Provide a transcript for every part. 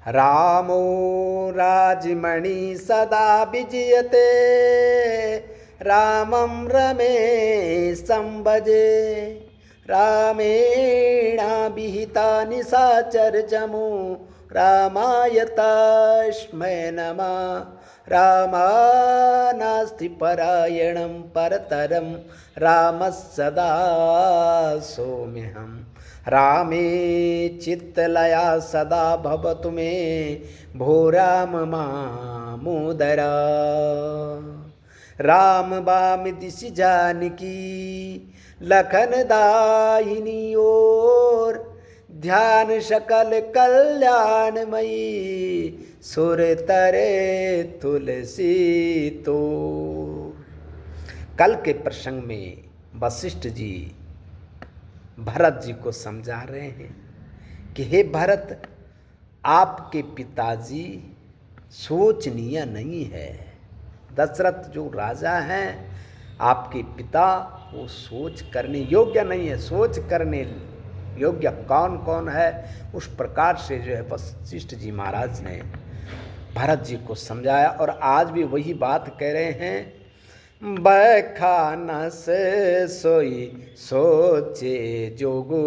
रामो राजमणि सदा विजयते रामं रमेशं भजे रामेणाभिहिता निशाचरजमो रामाय तस्मै नमः रामानास्ति परायणं परतरं रामः सदा सोम्यहम् रामे चित्तलया सदा भवतु मे भो राम मामोदरा राम बाम दिशि जानकी लखन दाहिनी ओर ध्यान सकल कल्याणमयी सुर तरे तुलसी तो। कल के प्रसंग में वशिष्ठ जी भरत जी को समझा रहे हैं कि हे भरत, आपके पिताजी सोचनीय नहीं है। दशरथ जो राजा हैं, आपके पिता, वो सोच करने योग्य नहीं है। सोच करने योग्य कौन कौन है, उस प्रकार से जो है वशिष्ठ जी महाराज ने भरत जी को समझाया। और आज भी वही बात कह रहे हैं, बखानस सोई सोचे जोगो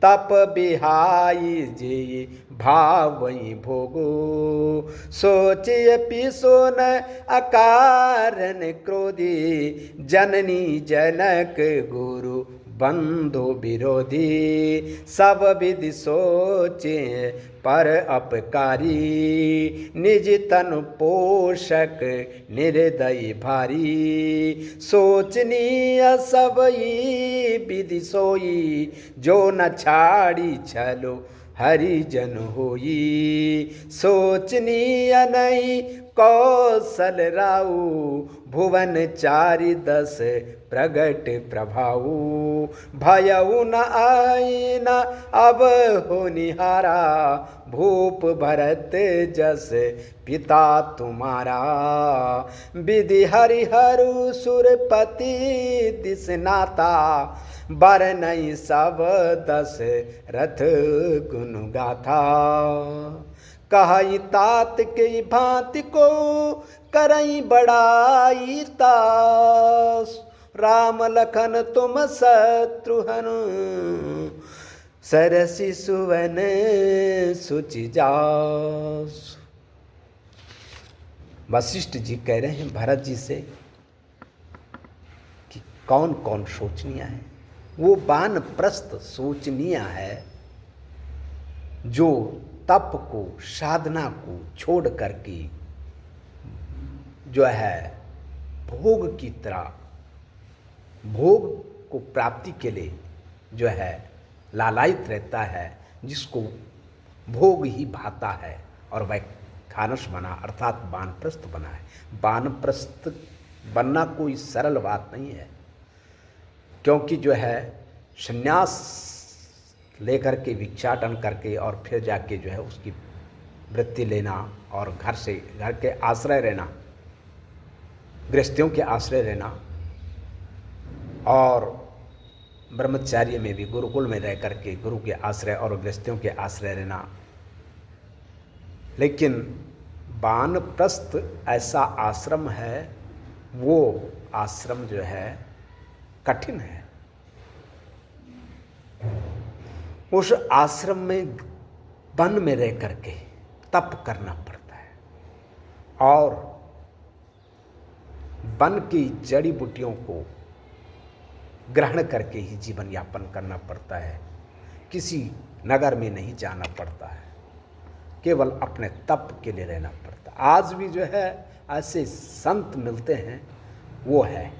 तप बिहाई जे भावई भोगो सोचे पिसोन अकारण क्रोधी जननी जनक गुरु बंधु विरोधी सब विधि सोचे पर अपकारी निज तन पोषक निर्दयी भारी सोचनीय सबई विधि सोई जो न छाड़ी छलो हरिजन होई सोचनीय नहीं कौशल राऊ भुवन चारि दस प्रगट प्रभाऊ भयउ न आई न अब हो निहारा भूप भरत जस पिता तुम्हारा विधि हरिहरु सुरपति दिस नाता बर नहीं सब दस रथ गुण गाथा कहाई तात के भांति को करई बड़ाई तास राम लखन तुम शत्रुहनु सरसी सुवन सुचि जास। वशिष्ठ जी कह रहे हैं भरत जी से कि कौन कौन सोचनीय है। वो वानप्रस्थ सोचनीय है जो तप को, साधना को छोड़ करके जो है भोग की तरह, भोग को प्राप्ति के लिए जो है लालायित रहता है, जिसको भोग ही भाता है और वह खानस बना अर्थात वानप्रस्थ बना है। वानप्रस्थ बनना कोई सरल बात नहीं है, क्योंकि जो है संन्यास लेकर के भिक्षाटन करके और फिर जाके जो है उसकी वृत्ति लेना और घर के आश्रय रहना, गृहस्थियों के आश्रय रहना, और ब्रह्मचार्य में भी गुरुकुल में रह करके गुरु के आश्रय और गृहस्थियों के आश्रय रहना। लेकिन वानप्रस्थ ऐसा आश्रम है, वो आश्रम जो है कठिन है। उस आश्रम में वन में रह करके तप करना पड़ता है और वन की जड़ी बूटियों को ग्रहण करके ही जीवन यापन करना पड़ता है। किसी नगर में नहीं जाना पड़ता है, केवल अपने तप के लिए रहना पड़ता है। आज भी जो है ऐसे संत मिलते हैं, वो है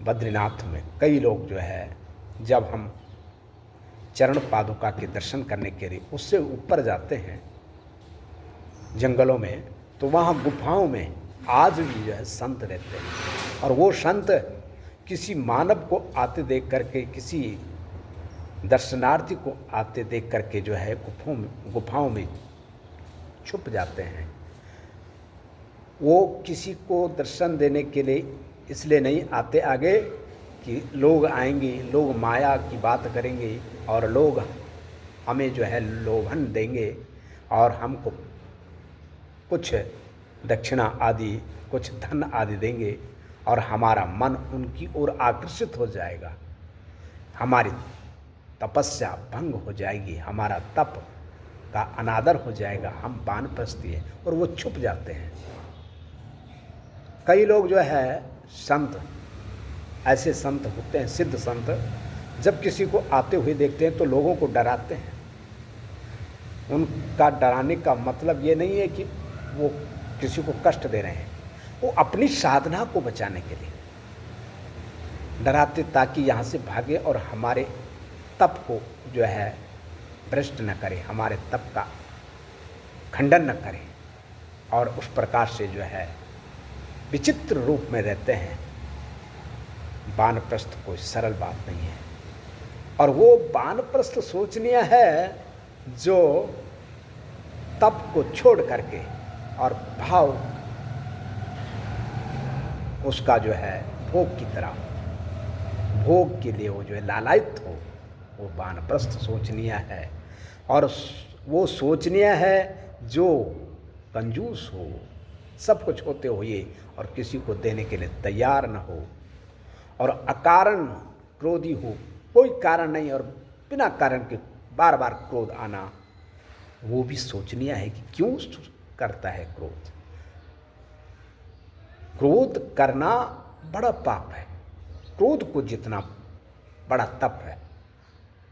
बद्रीनाथ में। कई लोग जो है जब हम चरण पादुका के दर्शन करने के लिए उससे ऊपर जाते हैं जंगलों में, तो वहाँ गुफाओं में आज भी जो है संत रहते हैं। और वो संत किसी मानव को आते देख करके, किसी दर्शनार्थी को आते देख करके जो है गुफाओं में छुप जाते हैं। वो किसी को दर्शन देने के लिए इसलिए नहीं आते आगे कि लोग आएंगे, लोग माया की बात करेंगे और लोग हमें जो है लोभन देंगे और हमको कुछ दक्षिणा आदि, कुछ धन आदि देंगे और हमारा मन उनकी ओर आकर्षित हो जाएगा, हमारी तपस्या भंग हो जाएगी, हमारा तप का अनादर हो जाएगा, हम वानप्रस्थी हैं, और वो छुप जाते हैं। कई लोग जो है संत, ऐसे संत होते हैं, सिद्ध संत, जब किसी को आते हुए देखते हैं तो लोगों को डराते हैं। उनका डराने का मतलब ये नहीं है कि वो किसी को कष्ट दे रहे हैं, वो अपनी साधना को बचाने के लिए डराते, ताकि यहाँ से भागे और हमारे तप को जो है भ्रष्ट न करे, हमारे तप का खंडन न करे, और उस प्रकार से जो है विचित्र रूप में रहते हैं। वानप्रस्थ कोई सरल बात नहीं है, और वो वानप्रस्थ सोचनीय है जो तप को छोड़ करके और भाव उसका जो है भोग की तरह, भोग के लिए वो जो है लालायित हो, वो वानप्रस्थ सोचनीय है। और वो सोचनीय है जो कंजूस हो, सब कुछ होते हुए और किसी को देने के लिए तैयार न हो, और अकारण क्रोधी हो, कोई कारण नहीं और बिना कारण के बार बार क्रोध आना, वो भी सोचनीय है कि क्यों करता है क्रोध। क्रोध करना बड़ा पाप है, क्रोध को जितना बड़ा तप है।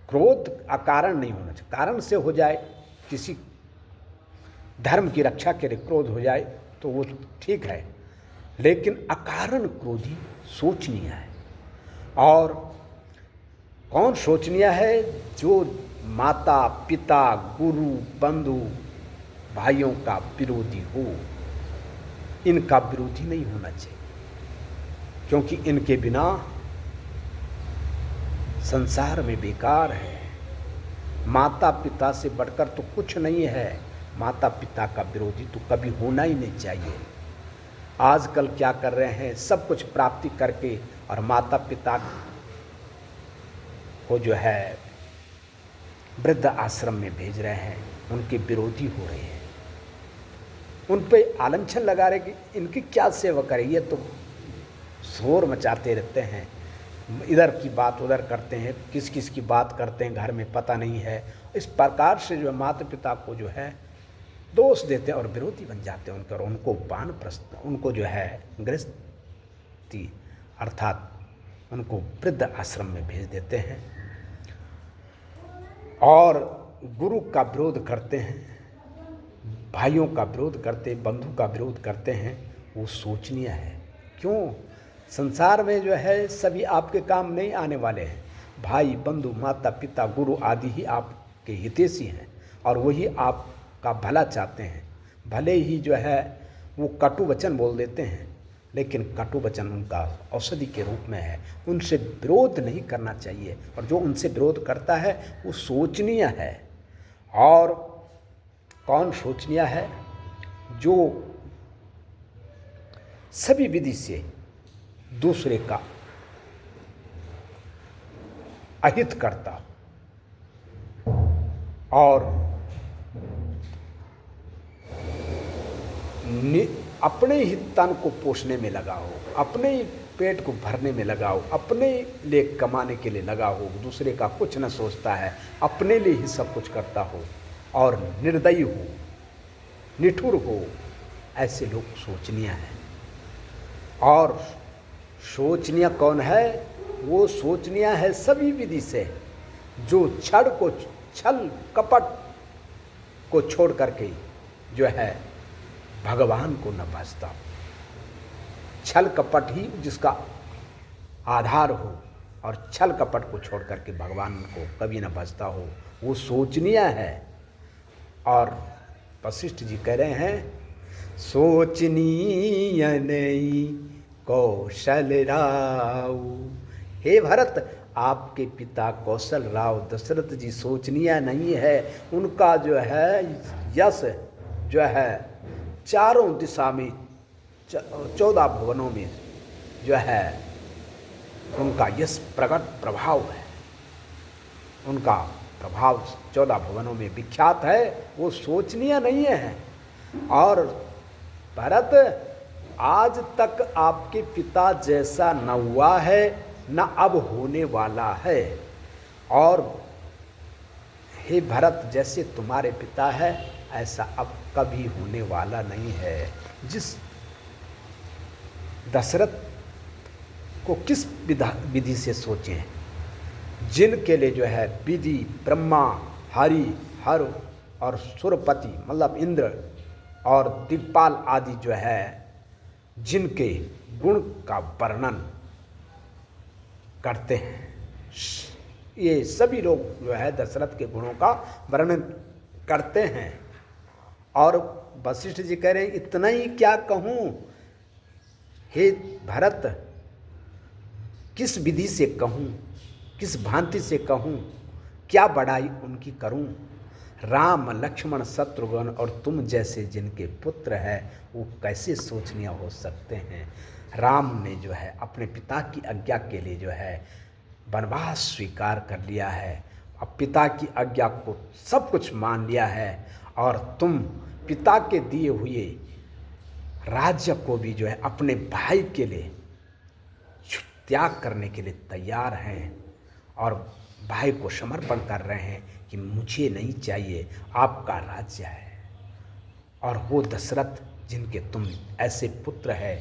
क्रोध अकारण नहीं होना चाहिए, कारण से हो जाए, किसी धर्म की रक्षा के लिए क्रोध हो जाए तो वो ठीक है, लेकिन अकारण क्रोधी सोचनीय है। और कौन सोचनीय है? जो माता पिता गुरु बंधु भाइयों का विरोधी हो, इनका विरोधी नहीं होना चाहिए, क्योंकि इनके बिना संसार में बेकार है। माता पिता से बढ़कर तो कुछ नहीं है, माता पिता का विरोधी तो कभी होना ही नहीं चाहिए। आजकल क्या कर रहे हैं, सब कुछ प्राप्ति करके और माता पिता को जो है वृद्ध आश्रम में भेज रहे हैं, उनके विरोधी हो रहे हैं, उन पे आलंछन लगा रहे कि इनकी क्या सेवा करें, ये तो शोर मचाते रहते हैं, इधर की बात उधर करते हैं, किस किस की बात करते हैं घर में पता नहीं है। इस प्रकार से जो माता पिता को जो है दोष देते हैं और विरोधी बन जाते हैं उनके, और उनको वानप्रस्थ, उनको जो है गृहस्थी अर्थात उनको वृद्ध आश्रम में भेज देते हैं और गुरु का विरोध करते हैं, भाइयों का विरोध करते, बंधु का विरोध करते हैं। वो सोचनीय है। क्यों? संसार में जो है सभी आपके काम नहीं आने वाले हैं। भाई बंधु माता पिता गुरु आदि ही आपके हितैषी हैं और वही आपका भला चाहते हैं। भले ही जो है वो कटु वचन बोल देते हैं, लेकिन कटु वचन उनका औषधि के रूप में है, उनसे विरोध नहीं करना चाहिए। और जो उनसे विरोध करता है वो सोचनीय है। और कौन सोचनीय है? जो सभी विधि से दूसरे का अहित करता हो और अपने ही तन को पोषणे में लगा हो, अपने ही पेट को भरने में लगा हो, अपने लिए कमाने के लिए लगा हो, दूसरे का कुछ न सोचता है, अपने लिए ही सब कुछ करता हो और निर्दयी हो, निठुर हो, ऐसे लोग सोचनीय हैं। और सोचनीय कौन है? वो सोचनीय है सभी विधि से जो छल कपट को छोड़ करके जो है भगवान को न भजता। छल कपट ही जिसका आधार हो और छल कपट को छोड़ करके भगवान को कभी न भजता हो, वो सोचनीय है। और वशिष्ठ जी कह रहे हैं, सोचनीय नहीं कौशल राव। हे भरत, आपके पिता कौशल राव दशरथ जी सोचनीय नहीं है। उनका जो है यश जो है चारों दिशा में 14 भुवनों में जो है उनका यश प्रकट प्रभाव है। उनका प्रभाव 14 भुवनों में विख्यात है, वो सोचनीय नहीं है। और भरत, आज तक आपके पिता जैसा न हुआ है, न अब होने वाला है। और हे भरत, जैसे तुम्हारे पिता है ऐसा अब कभी होने वाला नहीं है। जिस दशरथ को किस विधि से सोचें, जिनके लिए जो है विधि, ब्रह्मा, हरि, हर और सुरपति मतलब इंद्र और दिक्पाल आदि जो है, जिनके गुण का वर्णन करते हैं, ये सभी लोग जो है दशरथ के गुणों का वर्णन करते हैं। और वशिष्ठ जी कह रहे हैं, इतना ही क्या कहूँ हे भरत, किस विधि से कहूँ, किस भांति से कहूँ, क्या बड़ाई उनकी करूँ। राम, लक्ष्मण, शत्रुघ्न और तुम जैसे जिनके पुत्र हैं वो कैसे सोचनीय हो सकते हैं। राम ने जो है अपने पिता की आज्ञा के लिए जो है वनवास स्वीकार कर लिया है, अब पिता की आज्ञा को सब कुछ मान लिया है। और तुम पिता के दिए हुए राज्य को भी जो है अपने भाई के लिए त्याग करने के लिए तैयार हैं और भाई को समर्पण कर रहे हैं कि मुझे नहीं चाहिए, आपका राज्य है। और वो दशरथ जिनके तुम ऐसे पुत्र है,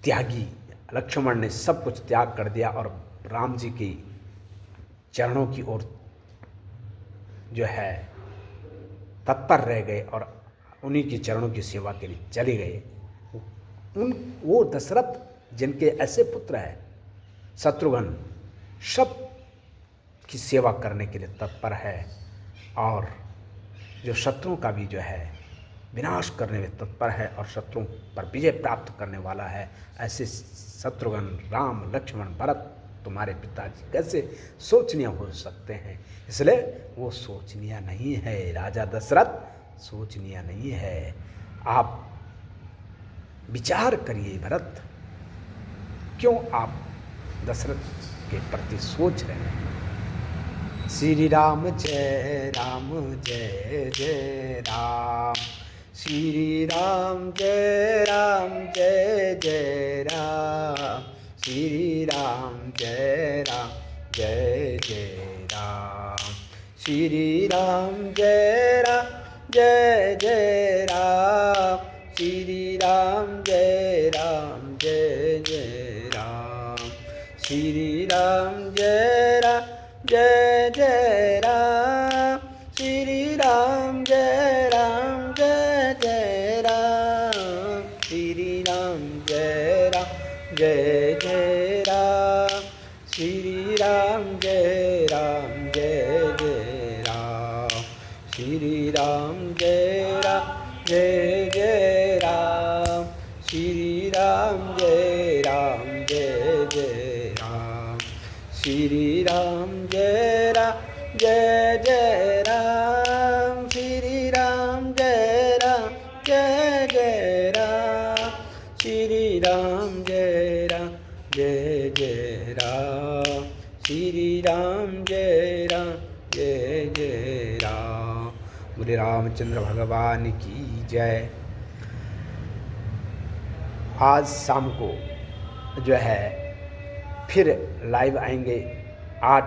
त्यागी, लक्ष्मण ने सब कुछ त्याग कर दिया और राम जी की चरणों की ओर जो है तत्पर रह गए और उन्हीं के चरणों की सेवा के लिए चले गए। वो दशरथ जिनके ऐसे पुत्र हैं, शत्रुघ्न सब की सेवा करने के लिए तत्पर है और जो शत्रुओं का भी जो है विनाश करने में तत्पर है और शत्रुओं पर विजय प्राप्त करने वाला है। ऐसे शत्रुघ्न, राम, लक्ष्मण, भरत तुम्हारे पिताजी कैसे सोचनीय हो सकते हैं। इसलिए वो सोचनीय नहीं है, राजा दशरथ सोचनीय नहीं है। आप विचार करिए भरत, क्यों आप दशरथ के प्रति सोच रहे हैं। श्री राम जय राम, जय जय राम। श्री राम जय राम, जय जय राम। श्री राम जय राम, जय जय राम। श्री राम जय राम, जय जय राम। श्री राम जय राम, जय जय राम। श्री राम जय राम, जय जय राम। श्री राम जय राम, जय जय राम। श्री राम जय राम, जय जय राम। श्री राम जय राम, जय जय राम। श्री राम जय राम, जय जय राम। श्री राम जय राम, जय जय राम। श्री राम जय राम, जय जय राम। श्री राम जय राम, जय जय राम। श्री राम जय राम, जय जय राम। श्री राम जय राम, जय जय राम। बोले रामचंद्र भगवान की जय। आज शाम को जो है फिर लाइव आएंगे 8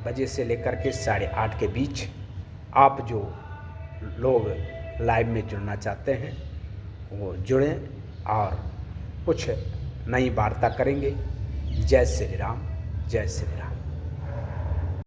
बजे से लेकर के 8:30 के बीच। आप जो लोग लाइव में जुड़ना चाहते हैं वो जुड़ें और कुछ नई वार्ता करेंगे। जय श्री राम, जय श्री राम।